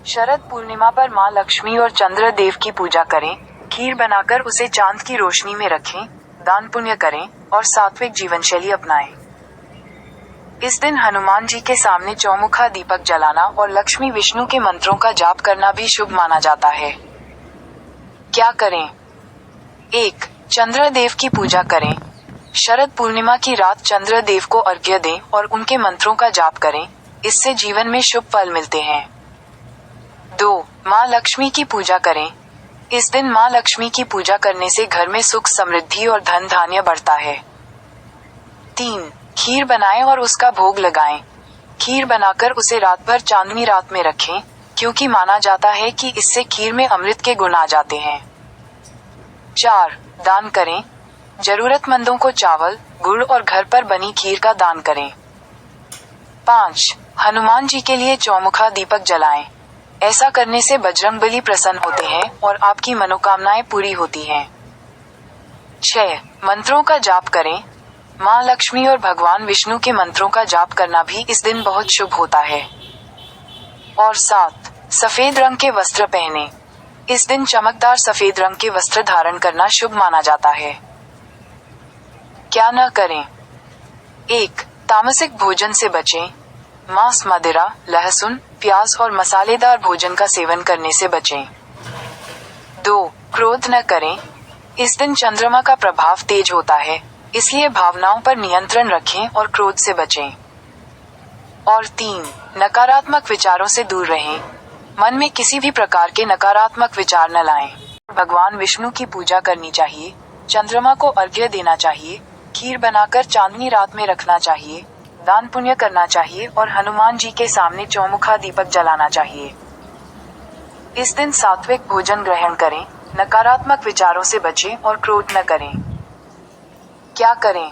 शरद पूर्णिमा पर माँ लक्ष्मी और चंद्र देव की पूजा करें, खीर बनाकर उसे चांद की रोशनी में रखें, दान पुण्य करें और सात्विक जीवन शैली अपनाएं। इस दिन हनुमान जी के सामने चौमुखा दीपक जलाना और लक्ष्मी विष्णु के मंत्रों का जाप करना भी शुभ माना जाता है। क्या करें? 1. चंद्र देव की पूजा करें। शरद पूर्णिमा की रात चंद्र देव को अर्घ्य दें और उनके मंत्रों का जाप करें, इससे जीवन में शुभ फल मिलते हैं। 2. माँ लक्ष्मी की पूजा करें। इस दिन माँ लक्ष्मी की पूजा करने से घर में सुख समृद्धि और धन धान्य बढ़ता है। 3. खीर बनाएं और उसका भोग लगाएं। खीर बनाकर उसे रात भर चांदनी रात में रखें, क्योंकि माना जाता है कि इससे खीर में अमृत के गुण आ जाते हैं। 4. दान करें। जरूरतमंदों को चावल, गुड़ और घर पर बनी खीर का दान करें। 5. हनुमान जी के लिए चौमुखा दीपक जलाएं। ऐसा करने से बजरंगबली प्रसन्न होते हैं और आपकी मनोकामनाएं पूरी होती हैं। 6. मंत्रों का जाप करें। माँ लक्ष्मी और भगवान विष्णु के मंत्रों का जाप करना भी इस दिन बहुत शुभ होता है। और 7. सफेद रंग के वस्त्र पहने। इस दिन चमकदार सफेद रंग के वस्त्र धारण करना शुभ माना जाता है। क्या न करें? 1. तामसिक भोजन से बचें। मांस, मदिरा, लहसुन, प्याज और मसालेदार भोजन का सेवन करने से बचें। 2. क्रोध न करें। इस दिन चंद्रमा का प्रभाव तेज होता है, इसलिए भावनाओं पर नियंत्रण रखें और क्रोध से बचें। और 3. नकारात्मक विचारों से दूर रहें। मन में किसी भी प्रकार के नकारात्मक विचार न लाएं। भगवान विष्णु की पूजा करनी चाहिए, चंद्रमा को अर्घ्य देना चाहिए, खीर बनाकर चांदनी रात में रखना चाहिए, दान पुण्य करना चाहिए और हनुमान जी के सामने चौमुखा दीपक जलाना चाहिए। इस दिन सात्विक भोजन ग्रहण करें, नकारात्मक विचारों से बचें और क्रोध न करें। क्या करें?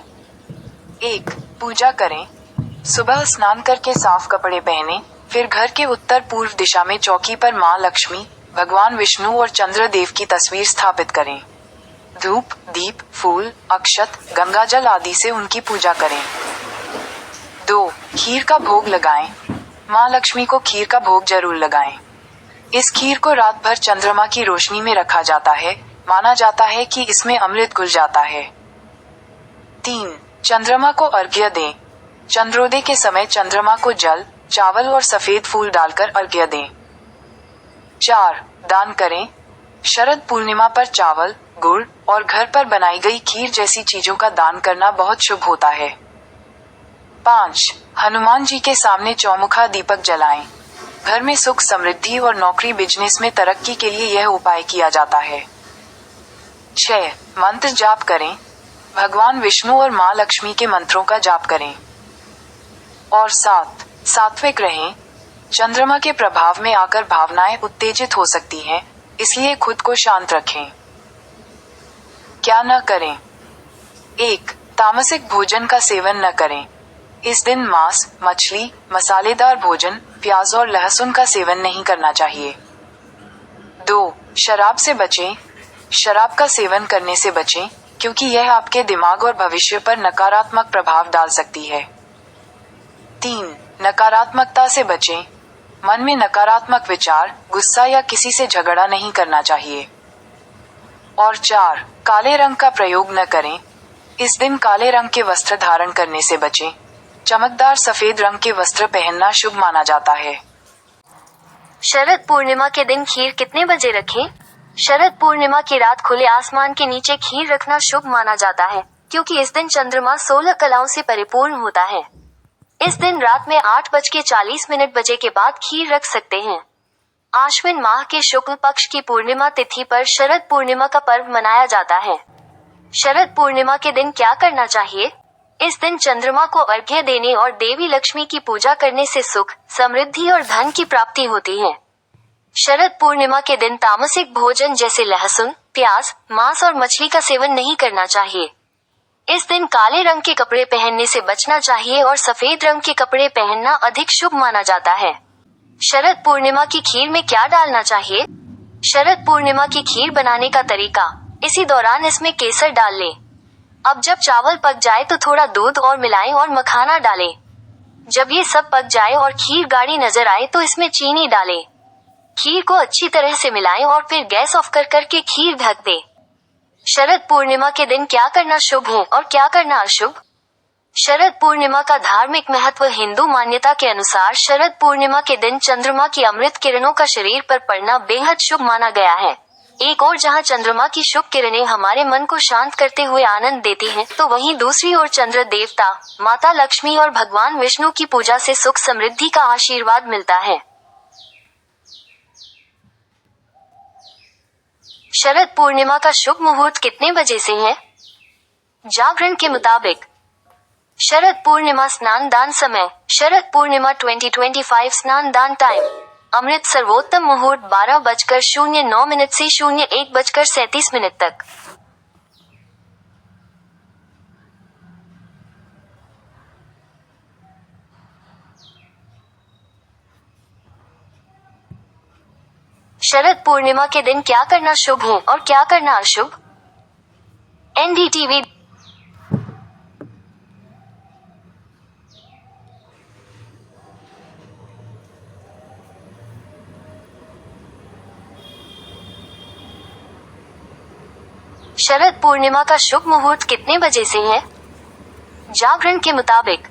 1. पूजा करें। सुबह स्नान करके साफ कपड़े पहने, फिर घर के उत्तर पूर्व दिशा में चौकी पर माँ लक्ष्मी, भगवान विष्णु और चंद्र देव की तस्वीर स्थापित करें। धूप, दीप, फूल, अक्षत, गंगाजल आदि से उनकी पूजा करें। 2. खीर का भोग लगाएं। माँ लक्ष्मी को खीर का भोग जरूर लगाएं। इस खीर को रात भर चंद्रमा की रोशनी में रखा जाता है, माना जाता है कि इसमें अमृत घुल जाता है। 3. चंद्रमा को अर्घ्य दें। चंद्रोदय के समय चंद्रमा को जल, चावल और सफेद फूल डालकर अर्घ्य दें। 4. दान करें। शरद पूर्णिमा पर चावल, गुड़ और घर पर बनाई गई खीर जैसी चीजों का दान करना बहुत शुभ होता है। 5. हनुमान जी के सामने चौमुखा दीपक जलाएं। घर में सुख समृद्धि और नौकरी बिजनेस में तरक्की के लिए यह उपाय किया जाता है। 6. मंत्र जाप करें। भगवान विष्णु और माँ लक्ष्मी के मंत्रों का जाप करें। और 7. सात्विक रहें। चंद्रमा के प्रभाव में आकर भावनाएं उत्तेजित हो सकती हैं, इसलिए खुद को शांत रखें। क्या न करें? 1. तामसिक भोजन का सेवन न करें। इस दिन मांस, मछली, मसालेदार भोजन, प्याज और लहसुन का सेवन नहीं करना चाहिए। 2. शराब से बचें। शराब का सेवन करने से बचें, क्योंकि यह आपके दिमाग और भविष्य पर नकारात्मक प्रभाव डाल सकती है। 3. नकारात्मकता से बचें। मन में नकारात्मक विचार, गुस्सा या किसी से झगड़ा नहीं करना चाहिए। और 4. काले रंग का प्रयोग न करें। इस दिन काले रंग के वस्त्र धारण करने से बचें। चमकदार सफेद रंग के वस्त्र पहनना शुभ माना जाता है। शरद पूर्णिमा के दिन खीर कितने बजे रखें? शरद पूर्णिमा की रात खुले आसमान के नीचे खीर रखना शुभ माना जाता है, क्योंकि इस दिन चंद्रमा 16 कलाओं से परिपूर्ण होता है। इस दिन रात में 8:40 बजे के बाद खीर रख सकते हैं। आश्विन माह के शुक्ल पक्ष की पूर्णिमा तिथि पर शरद पूर्णिमा का पर्व मनाया जाता है। शरद पूर्णिमा के दिन क्या करना चाहिए? इस दिन चंद्रमा को अर्घ्य देने और देवी लक्ष्मी की पूजा करने से सुख, समृद्धि और धन की प्राप्ति होती है। शरद पूर्णिमा के दिन तामसिक भोजन जैसे लहसुन, प्याज, मांस और मछली का सेवन नहीं करना चाहिए। इस दिन काले रंग के कपड़े पहनने से बचना चाहिए और सफेद रंग के कपड़े पहनना अधिक शुभ माना जाता है। शरद पूर्णिमा की खीर में क्या डालना चाहिए? शरद पूर्णिमा की खीर बनाने का तरीका। इसी दौरान इसमें केसर डाल लें। अब जब चावल पक जाए तो थोड़ा दूध और मिलाएं और मखाना डालें। जब ये सब पक जाए और खीर गाढ़ी नजर आए तो इसमें चीनी डालें। खीर को अच्छी तरह से मिलाएं और फिर गैस ऑफ कर करके खीर ढक दें। शरद पूर्णिमा के दिन क्या करना शुभ है और क्या करना अशुभ? शरद पूर्णिमा का धार्मिक महत्व। हिंदू मान्यता के अनुसार शरद पूर्णिमा के दिन चंद्रमा की अमृत किरणों का शरीर पर पड़ना बेहद शुभ माना गया है। एक ओर जहां चंद्रमा की शुभ किरणें हमारे मन को शांत करते हुए आनंद देती हैं, तो वहीं दूसरी ओर चंद्र देवता, माता लक्ष्मी और भगवान विष्णु की पूजा से सुख समृद्धि का आशीर्वाद मिलता है। शरद पूर्णिमा का शुभ मुहूर्त कितने बजे से है? जागरण के मुताबिक शरद पूर्णिमा स्नान दान समय। शरद पूर्णिमा 2025 स्नान दान टाइम। अमृत सर्वोत्तम मुहूर्त 12:09 से 01:37 तक। शरद पूर्णिमा के दिन क्या करना शुभ है और क्या करना अशुभ? एनडीटीवी। शरद पूर्णिमा का शुभ मुहूर्त कितने बजे से है? जागरण के मुताबिक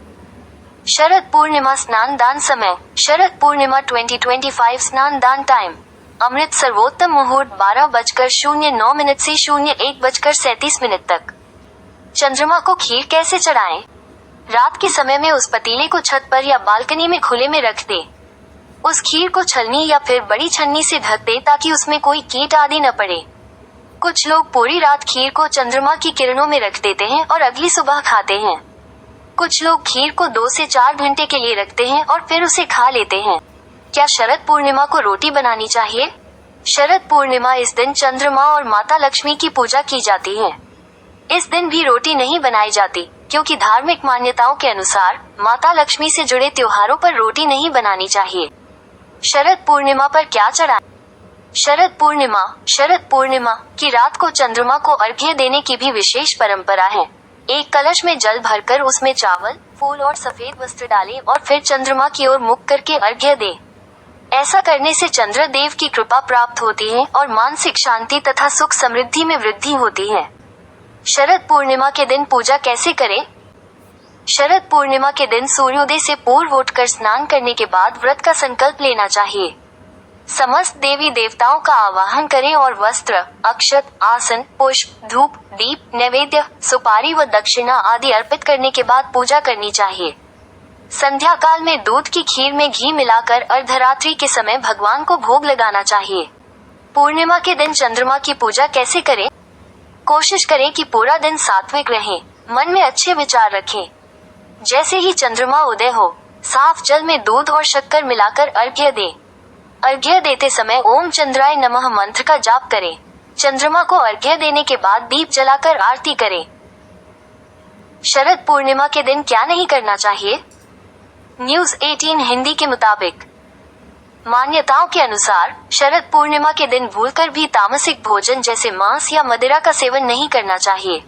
शरद पूर्णिमा स्नान दान समय। शरद पूर्णिमा 2025 स्नान दान टाइम। अमृत सर्वोत्तम मुहूर्त 12:09 से 01:37 तक। चंद्रमा को खीर कैसे चढ़ाएं? रात के समय में उस पतीले को छत पर या बालकनी में खुले में रख दे। उस खीर को छलनी या फिर बड़ी छन्नी से ढक दे ताकि उसमें कोई कीट आदि न पड़े। कुछ लोग पूरी रात खीर को चंद्रमा की किरणों में रख देते हैं और अगली सुबह खाते हैं। कुछ लोग खीर को 2 से 4 घंटे के लिए रखते हैं और फिर उसे खा लेते हैं। क्या शरद पूर्णिमा को रोटी बनानी चाहिए? शरद पूर्णिमा इस दिन चंद्रमा और माता लक्ष्मी की पूजा की जाती है। इस दिन भी रोटी नहीं बनाई जाती, क्योंकि धार्मिक मान्यताओं के अनुसार माता लक्ष्मी से जुड़े त्योहारों पर रोटी नहीं बनानी चाहिए। शरद पूर्णिमा पर क्या चढ़ाएं? शरद पूर्णिमा की रात को चंद्रमा को अर्घ्य देने की भी विशेष परंपरा है। एक कलश में जल भरकर उसमें चावल, फूल और सफेद वस्त्र डालें और फिर चंद्रमा की ओर मुख करके अर्घ्य दें। ऐसा करने से चंद्र देव की कृपा प्राप्त होती है और मानसिक शांति तथा सुख समृद्धि में वृद्धि होती है। शरद पूर्णिमा के दिन पूजा कैसे करें? शरद पूर्णिमा के दिन सूर्योदय से पूर्व उठकर स्नान करने के बाद व्रत का संकल्प लेना चाहिए। समस्त देवी देवताओं का आवाहन करें और वस्त्र, अक्षत, आसन, पुष्प, धूप, दीप, नैवेद्य, सुपारी व दक्षिणा आदि अर्पित करने के बाद पूजा करनी चाहिए। संध्या काल में दूध की खीर में घी मिलाकर अर्धरात्रि के समय भगवान को भोग लगाना चाहिए। पूर्णिमा के दिन चंद्रमा की पूजा कैसे करें? कोशिश करें कि पूरा दिन सात्विक रहें, मन में अच्छे विचार रखें। जैसे ही चंद्रमा उदय हो, साफ जल में दूध और शक्कर मिलाकर अर्घ्य दें। अर्घ्य देते समय ओम चंद्राय नमः मंत्र का जाप करें। चंद्रमा को अर्घ्य देने के बाद दीप जलाकर आरती करें। शरद पूर्णिमा के दिन क्या नहीं करना चाहिए? न्यूज़ 18 हिंदी के मुताबिक मान्यताओं के अनुसार शरद पूर्णिमा के दिन भूलकर भी तामसिक भोजन जैसे मांस या मदिरा का सेवन नहीं करना चाहिए।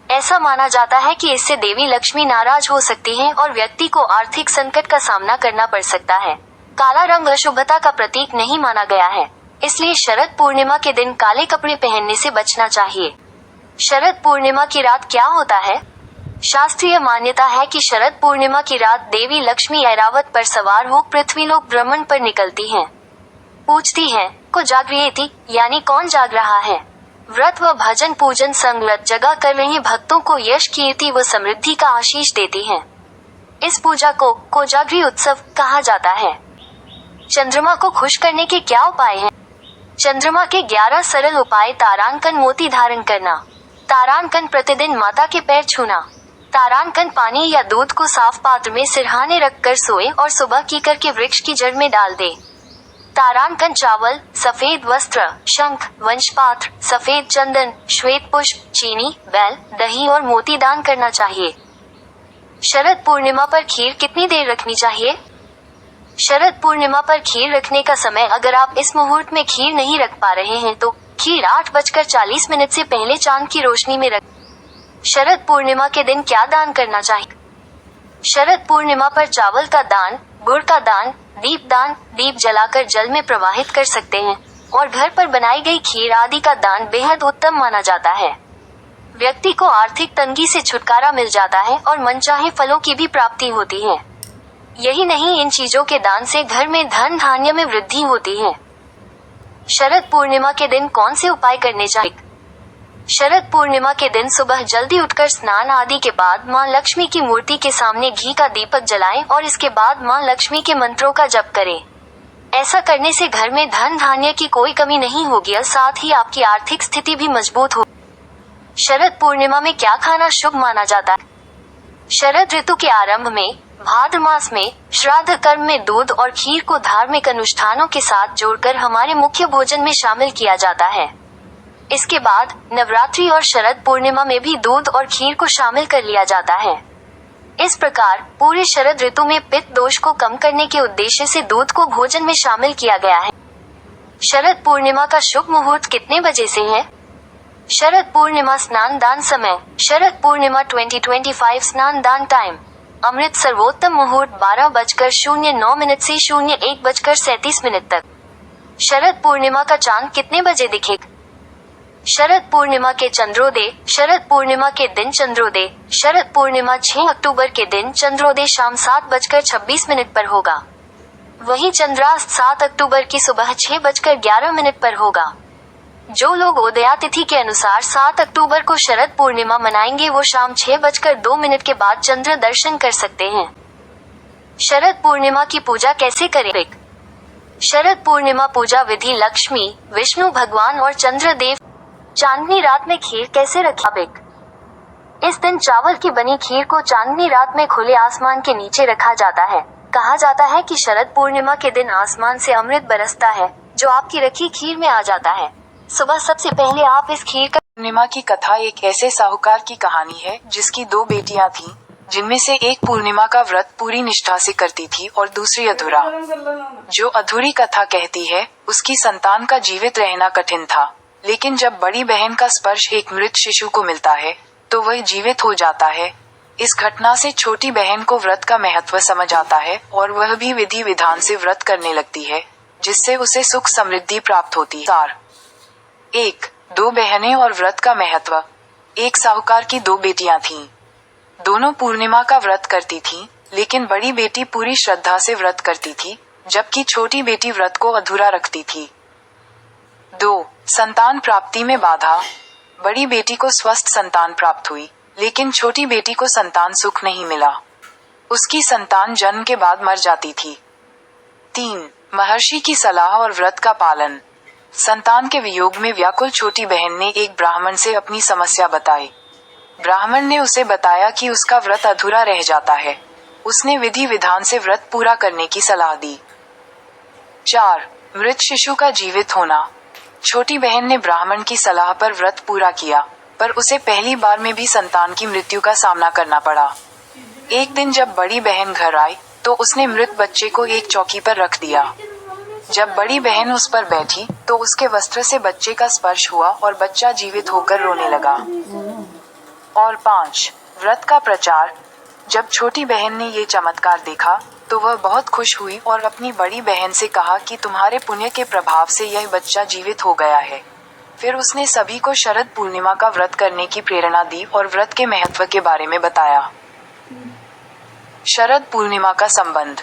ऐसा माना जाता है कि इससे देवी लक्ष्मी नाराज हो सकती हैं और व्यक्ति को आर्थिक संकट का सामना करना पड़ सकता है। काला रंग अशुभता का प्रतीक नहीं माना गया है, इसलिए शरद पूर्णिमा के दिन काले कपड़े पहनने से बचना चाहिए। शरद पूर्णिमा की रात क्या होता है? शास्त्रीय मान्यता है कि शरद पूर्णिमा की रात देवी लक्ष्मी ऐरावत पर सवार हो पृथ्वीलोक भ्रमण पर निकलती हैं। पूछती हैं, को जागृयेति, यानी कौन जाग रहा है। व्रत व भजन पूजन संगत जगह कर रहे भक्तों को यश, कीर्ति व समृद्धि का आशीष देती हैं। इस पूजा को कोजागरी उत्सव कहा जाता है। चंद्रमा को खुश करने के क्या उपाय हैं? चंद्रमा के 11 सरल उपाय। तारांकन मोती धारण करना। तारांकन प्रतिदिन माता के पैर छूना। तारांकन पानी या दूध को साफ पात्र में सिरहाने रखकर सोए और सुबह की करके वृक्ष की जड़ में डाल दे। तारांकन चावल, सफेद वस्त्र, शंख, वंशपात्र, सफेद चंदन, श्वेत पुष्प, चीनी, बैल, दही और मोती दान करना चाहिए। शरद पूर्णिमा पर खीर कितनी देर रखनी चाहिए? शरद पूर्णिमा पर खीर रखने का समय, अगर आप इस मुहूर्त में खीर नहीं रख पा रहे हैं तो खीर 8:40 से पहले चांद की रोशनी में रख। शरद पूर्णिमा के दिन क्या दान करना चाहिए? शरद पूर्णिमा पर चावल का दान, गुड़ का दान, दीपदान, दीप जलाकर जल में प्रवाहित कर सकते हैं, और घर पर बनाई गई खीर आदि का दान बेहद उत्तम माना जाता है। व्यक्ति को आर्थिक तंगी से छुटकारा मिल जाता है और मनचाहे फलों की भी प्राप्ति होती है। यही नहीं, इन चीजों के दान से घर में धन धान्य में वृद्धि होती है। शरद पूर्णिमा के दिन कौन से उपाय करने चाहिए? शरद पूर्णिमा के दिन सुबह जल्दी उठकर स्नान आदि के बाद मां लक्ष्मी की मूर्ति के सामने घी का दीपक जलाएं और इसके बाद मां लक्ष्मी के मंत्रों का जप करें। ऐसा करने से घर में धन धान्य की कोई कमी नहीं होगी और साथ ही आपकी आर्थिक स्थिति भी मजबूत होगी। शरद पूर्णिमा में क्या खाना शुभ माना जाता है? शरद ऋतु के आरंभ में भाद्र मास में श्राद्ध कर्म में दूध और खीर को धार्मिक अनुष्ठानों के साथ जोड़कर हमारे मुख्य भोजन में शामिल किया जाता है। इसके बाद नवरात्रि और शरद पूर्णिमा में भी दूध और खीर को शामिल कर लिया जाता है। इस प्रकार पूरे शरद ऋतु में पित्त दोष को कम करने के उद्देश्य से दूध को भोजन में शामिल किया गया है। शरद पूर्णिमा का शुभ मुहूर्त कितने बजे से है? शरद पूर्णिमा स्नान दान समय। शरद पूर्णिमा 2025 स्नान दान टाइम अमृत सर्वोत्तम मुहूर्त 12:09 से 01:37 तक। शरद पूर्णिमा का चांद कितने बजे दिखेगा? शरद पूर्णिमा के चंद्रोदय। शरद पूर्णिमा के दिन चंद्रोदय। शरद पूर्णिमा 6 अक्टूबर के दिन चंद्रोदय शाम 7:26 पर होगा। वहीं चंद्रास्त 7 अक्टूबर की सुबह 6:11 पर होगा। जो लोग उदया तिथि के अनुसार 7 अक्टूबर को शरद पूर्णिमा मनाएंगे वो शाम 6:02 के बाद चंद्र दर्शन कर सकते हैं। शरद पूर्णिमा की पूजा कैसे करें? शरद पूर्णिमा पूजा विधि लक्ष्मी, विष्णु भगवान और चंद्रदेव। चांदनी रात में खीर कैसे रखें? इस दिन चावल की बनी खीर को चांदनी रात में खुले आसमान के नीचे रखा जाता है। कहा जाता है कि शरद पूर्णिमा के दिन आसमान से अमृत बरसता है जो आपकी रखी खीर में आ जाता है। सुबह सबसे पहले आप इस खीर का पूर्णिमा की कथा एक ऐसे साहूकार की कहानी है जिसकी 2 बेटियां थीं, जिनमें से एक पूर्णिमा का व्रत पूरी निष्ठा से करती थी और दूसरी अधूरा। जो अधूरी कथा कहती है उसकी संतान का जीवित रहना कठिन था, लेकिन जब बड़ी बहन का स्पर्श एक मृत शिशु को मिलता है तो वह जीवित हो जाता है। इस घटना से छोटी बहन को व्रत का महत्व समझ आता है और वह भी विधि विधान से व्रत करने लगती है, जिससे उसे सुख समृद्धि प्राप्त होती है। सार 1. 2 बहनें और व्रत का महत्व। एक साहूकार की 2 बेटियां थीं। दोनों पूर्णिमा का व्रत करती थीं, लेकिन बड़ी बेटी पूरी श्रद्धा से व्रत करती थी, जबकि छोटी बेटी व्रत को अधूरा रखती थी। 2. संतान प्राप्ति में बाधा। बड़ी बेटी को स्वस्थ संतान प्राप्त हुई, लेकिन छोटी बेटी को संतान सुख नहीं मिला। उसकी संतान जन्म के बाद मर जाती थी। 3. महर्षि की सलाह और व्रत का पालन। संतान के वियोग में व्याकुल छोटी बहन ने एक ब्राह्मण से अपनी समस्या बताई। ब्राह्मण ने उसे बताया कि उसका व्रत अधूरा रह जाता है। उसने विधि विधान से व्रत पूरा करने की सलाह दी। 4. मृत शिशु का जीवित होना। छोटी बहन ने ब्राह्मण की सलाह पर व्रत पूरा किया, पर उसे पहली बार में भी संतान की मृत्यु का सामना करना पड़ा। एक दिन जब बड़ी बहन घर आई तो उसने मृत बच्चे को एक चौकी पर रख दिया। जब बड़ी बहन उस पर बैठी तो उसके वस्त्र से बच्चे का स्पर्श हुआ और बच्चा जीवित होकर रोने लगा। और 5. व्रत का प्रचार। जब छोटी बहन ने ये चमत्कार देखा तो वह बहुत खुश हुई और अपनी बड़ी बहन से कहा कि तुम्हारे पुण्य के प्रभाव से यह बच्चा जीवित हो गया है। फिर उसने सभी को शरद पूर्णिमा का व्रत करने की प्रेरणा दी और व्रत के महत्व के बारे में बताया। शरद पूर्णिमा का संबंध।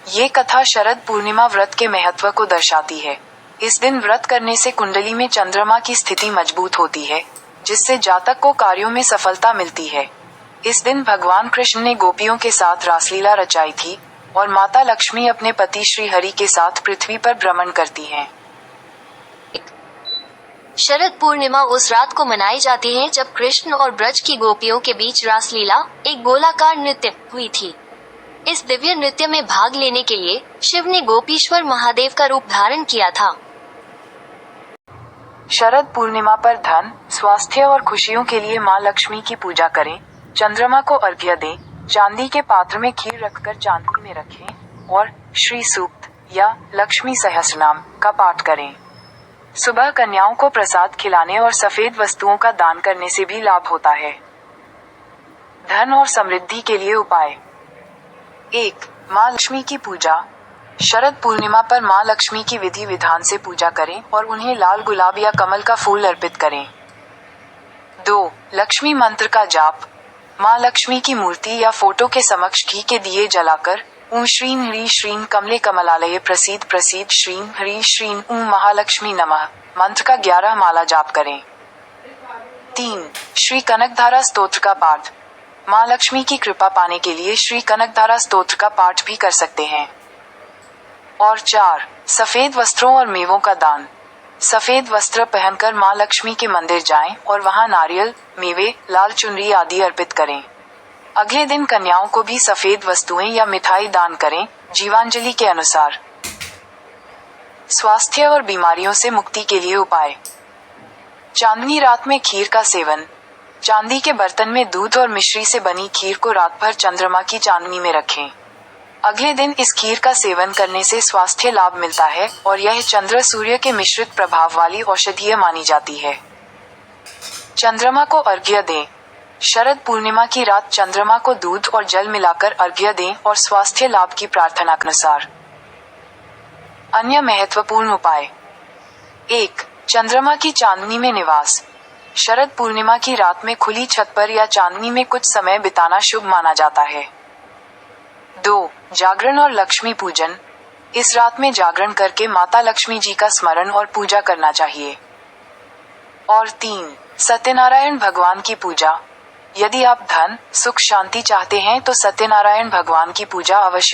ये कथा शरद पूर्णिमा व्रत के महत्व को दर्शाती है। इस दिन व्रत करने से कुंडली में चंद्रमा की स्थिति मजबूत होती है, जिससे जातक को कार्यों में सफलता मिलती है। इस दिन भगवान कृष्ण ने गोपियों के साथ रासलीला रचाई थी और माता लक्ष्मी अपने पति श्री हरि के साथ पृथ्वी पर भ्रमण करती हैं। शरद पूर्णिमा उस रात को मनाई जाती है जब कृष्ण और ब्रज की गोपियों के बीच रासलीला, एक गोलाकार नृत्य, हुई थी। इस दिव्य नृत्य में भाग लेने के लिए शिव ने गोपीश्वर महादेव का रूप धारण किया था। शरद पूर्णिमा पर धन, स्वास्थ्य और खुशियों के लिए माँ लक्ष्मी की पूजा करें। चंद्रमा को अर्घ्य दें। चांदी के पात्र में खीर रखकर चांदी में रखें और श्री सूक्त या लक्ष्मी सहस्रनाम का पाठ करें। सुबह कन्याओं को प्रसाद खिलाने और सफेद वस्तुओं का दान करने से भी लाभ होता है। धन और समृद्धि के लिए उपाय। 1. माँ लक्ष्मी की पूजा। शरद पूर्णिमा पर माँ लक्ष्मी की विधि विधान से पूजा करें और उन्हें लाल गुलाब या कमल का फूल अर्पित करें। 2. लक्ष्मी मंत्र का जाप। माँ लक्ष्मी की मूर्ति या फोटो के समक्ष घी के दिए जलाकर ॐ श्रीं ह्रीं श्रीं कमले कमलालये प्रसीद प्रसीद श्रीं ह्रीं श्रीं ॐ महालक्ष्मी नमः मंत्र का 11 माला जाप करें। 3. श्री कनकधारा स्तोत्र का पाठ। माँ लक्ष्मी की कृपा पाने के लिए श्री कनकधारा स्तोत्र का पाठ भी कर सकते हैं। और 4. सफेद वस्त्रों और मेवों का दान। सफेद वस्त्र पहनकर माँ लक्ष्मी के मंदिर जाएं और वहां नारियल, मेवे, लाल चुनरी आदि अर्पित करें। अगले दिन कन्याओं को भी सफेद वस्तुएं या मिठाई दान करें, जीवांजलि के अनुसार। स्वास्थ्य और बीमारियों से मुक्ति के लिए उपाय। चांदनी रात में खीर का सेवन। चांदी के बर्तन में दूध और मिश्री से बनी खीर को रात भर चंद्रमा की चांदनी में रखें। अगले दिन इस खीर का सेवन करने से स्वास्थ्य लाभ मिलता है और यह चंद्र सूर्य के मिश्रित प्रभाव वाली औषधीय मानी जाती है। चंद्रमा को अर्घ्य दें। शरद पूर्णिमा की रात चंद्रमा को दूध और जल मिलाकर अर्घ्य दें और स्वास्थ्य लाभ की प्रार्थना के अनुसार। अन्य महत्वपूर्ण उपाय। 1. चंद्रमा की चांदनी में निवास। शरद पूर्णिमा की रात में खुली छत पर या चांदनी में कुछ समय बिताना शुभ माना जाता है। 2. जागरण और लक्ष्मी पूजन। इस रात में जागरण करके माता लक्ष्मी जी का स्मरण और पूजा करना चाहिए। और 3. सत्यनारायण भगवान की पूजा। यदि आप धन, सुख, शांति चाहते हैं तो सत्यनारायण भगवान की पूजा अवश्य